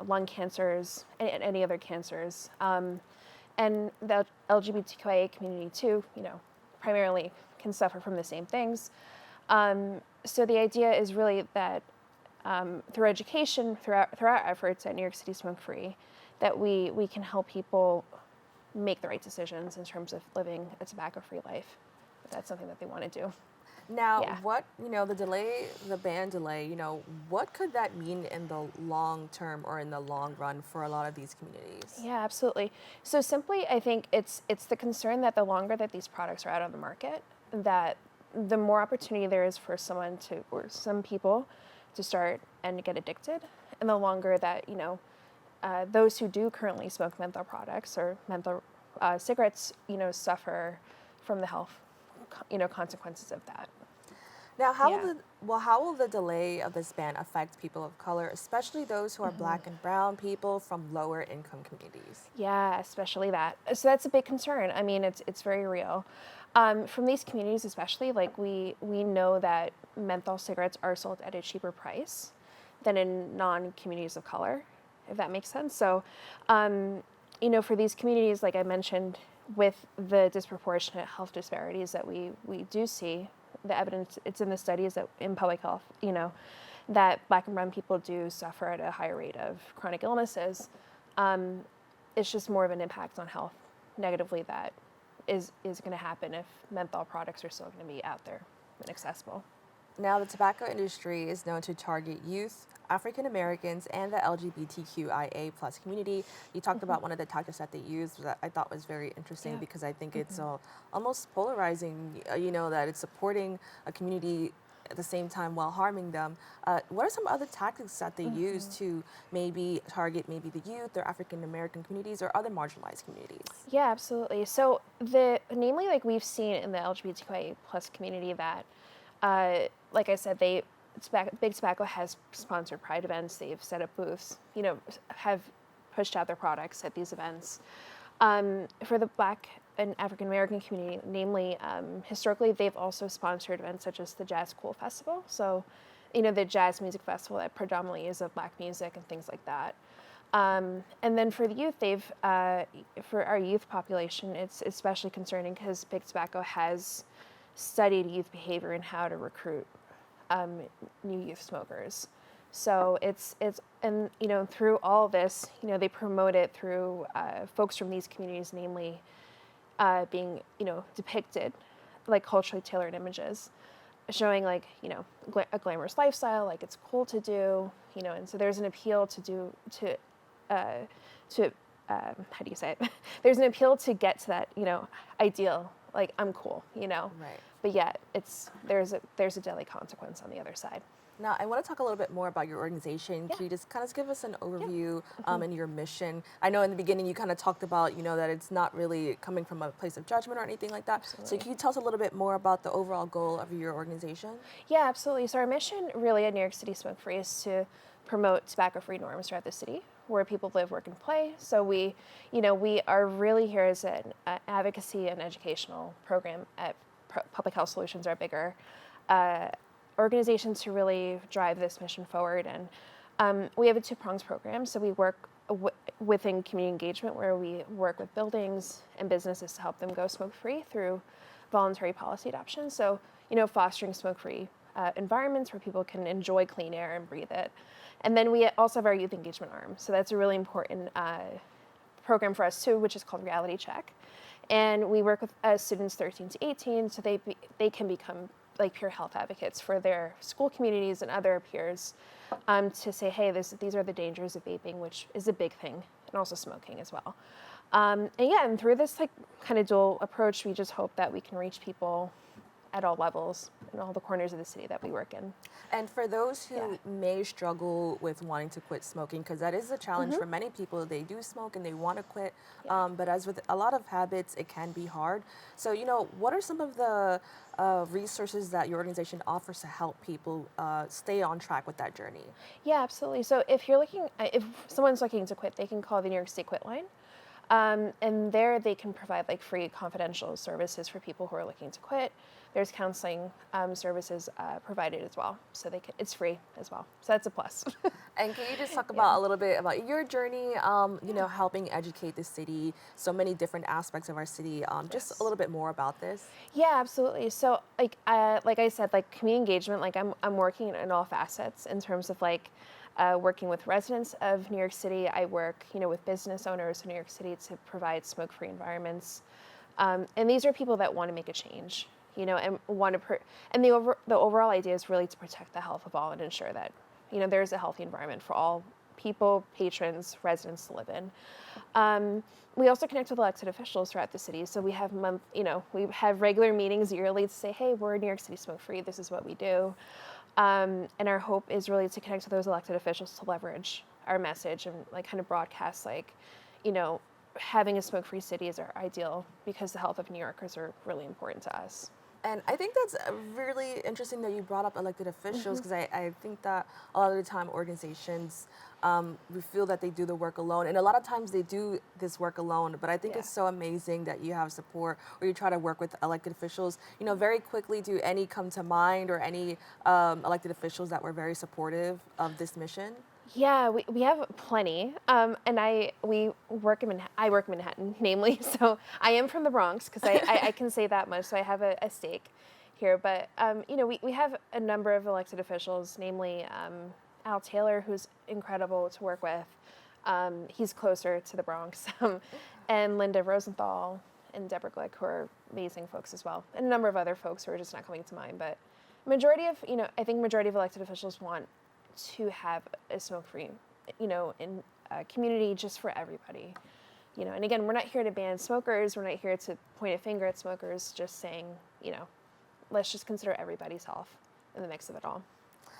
lung cancers, and any other cancers. And the LGBTQIA community too, primarily can suffer from the same things. So the idea is really that through education, through our efforts at New York City Smoke Free, that we can help people make the right decisions in terms of living a tobacco-free life, if that's something that they want to do. Now, Yeah. what, the ban delay, what could that mean in the long term or in the long run for a lot of these communities? Yeah, absolutely. So simply, I think it's the concern that the longer that these products are out on the market, that the more opportunity there is for someone to, or some people to start and get addicted, and the longer that, those who do currently smoke menthol products or menthol cigarettes, suffer from the health, consequences of that. Now, how will the delay of this ban affect people of color, especially those who are Black and brown people from lower income communities? Yeah, especially that. So that's a big concern. I mean, it's very real. From these communities, especially, like we know that menthol cigarettes are sold at a cheaper price than in non-communities of color, if that makes sense. So, for these communities, like I mentioned, with the disproportionate health disparities that we do see, the evidence, it's in the studies that in public health, that Black and brown people do suffer at a higher rate of chronic illnesses. It's just more of an impact on health negatively that is going to happen if menthol products are still going to be out there and accessible. Now, the tobacco industry is known to target youth, African Americans, and the LGBTQIA plus community. You talked about one of the tactics that they used that I thought was very interesting because I think it's almost polarizing, that it's supporting a community at the same time while harming them. What are some other tactics that they use to maybe target the youth or African American communities or other marginalized communities? Yeah, absolutely. So namely, like we've seen in the LGBTQIA plus community that, like I said, Big Tobacco has sponsored Pride events. They've set up booths, have pushed out their products at these events. For the Black and African American community, namely, historically, they've also sponsored events such as the Jazz Cool Festival. So, the jazz music festival that predominantly is of Black music and things like that. And then for the youth, for our youth population, it's especially concerning because Big Tobacco has studied youth behavior and how to recruit new youth smokers. So and through all this, they promote it through folks from these communities, namely being, depicted like culturally tailored images, showing like, a glamorous lifestyle, like it's cool to do, and so there's an appeal how do you say it? There's an appeal to get to that, ideal, like I'm cool, Right. But yet there's a deadly consequence on the other side. Now, I want to talk a little bit more about your organization. Can you just kind of give us an overview and your mission? I know in the beginning you kind of talked about, that it's not really coming from a place of judgment or anything like that. Absolutely. So can you tell us a little bit more about the overall goal of your organization? Yeah, absolutely. So our mission really at New York City Smoke Free is to promote tobacco-free norms throughout the city where people live, work, and play. So we are really here as an advocacy and educational program at Public Health Solutions, our bigger organizations to really drive this mission forward. And we have a two-pronged program. So we work within community engagement where we work with buildings and businesses to help them go smoke-free through voluntary policy adoption. So, fostering smoke-free environments where people can enjoy clean air and breathe it. And then we also have our youth engagement arm. So that's a really important program for us too, which is called Reality Check. And we work with students 13 to 18 so they can become like peer health advocates for their school communities and other peers to say, hey, these are the dangers of vaping, which is a big thing, and also smoking as well. And through this like kind of dual approach, we just hope that we can reach people at all levels in all the corners of the city that we work in. And for those who may struggle with wanting to quit smoking, because that is a challenge for many people, they do smoke and they want to quit, but as with a lot of habits, it can be hard. So, you know, what are some of the resources that your organization offers to help people stay on track with that journey? Yeah, absolutely. So if someone's looking to quit, they can call the New York State Quit Line. And there they can provide like free confidential services for people who are looking to quit. There's counseling services provided as well. So it's free as well. So that's a plus. And can you just talk about a little bit about your journey, you know, helping educate the city, so many different aspects of our city, just a little bit more about this? Yeah, absolutely. So like I said, like community engagement, like I'm working in all facets in terms of like working with residents of New York City. I work, you know, with business owners in New York City to provide smoke-free environments. And these are people that want to make a change, you know, and and the overall idea is really to protect the health of all and ensure that, you know, there's a healthy environment for all people, patrons, residents to live in. We also connect with elected officials throughout the city. So we have we have regular meetings yearly to say, hey, we're New York City smoke-free. This is what we do. And our hope is really to connect with those elected officials to leverage our message and like kind of broadcast like, you know, having a smoke-free city is our ideal because the health of New Yorkers are really important to us. And I think that's really interesting that you brought up elected officials, because I think that a lot of the time organizations, we feel that they do the work alone. And a lot of times they do this work alone, but I think it's so amazing that you have support or you try to work with elected officials. You know, very quickly, do any come to mind or any elected officials that were very supportive of this mission? Yeah, we have plenty, and I work in Manhattan, namely. So I am from the Bronx, because I can say that much. So I have a stake here. But you know, we have a number of elected officials, namely Al Taylor, who's incredible to work with. He's closer to the Bronx, and Linda Rosenthal and Deborah Glick, who are amazing folks as well, and a number of other folks who are just not coming to mind. But I think majority of elected officials want to have a smoke-free, you know, in a community just for everybody, you know. And again, we're not here to ban smokers. We're not here to point a finger at smokers. Just saying, you know, let's just consider everybody's health in the mix of it all.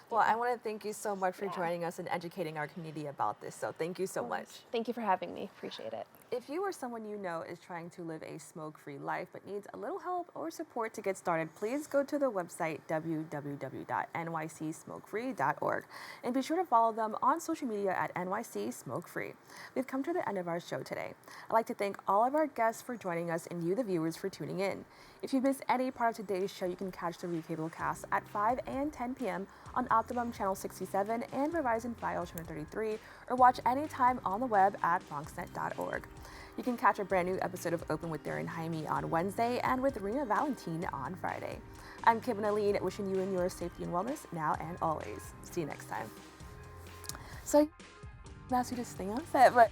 Well, I want to thank you so much for joining us and educating our community about this. So thank you so much. Thank you for having me. Appreciate it. If you or someone you know is trying to live a smoke-free life but needs a little help or support to get started, please go to the website www.nycsmokefree.org and be sure to follow them on social media at NYC Smokefree. We've come to the end of our show today. I'd like to thank all of our guests for joining us and you, the viewers, for tuning in. If you missed any part of today's show, you can catch the recable cast at 5 and 10 p.m. on Optimum Channel 67 and Verizon Fios Channel 33, or watch anytime on the web at bronxnet.org. You can catch a brand new episode of Open with Darren Hymie on Wednesday and with Rena Valentine on Friday. I'm Kibin Alleyne, wishing you and yours safety and wellness now and always. See you next time. So I asked you to stay on set, but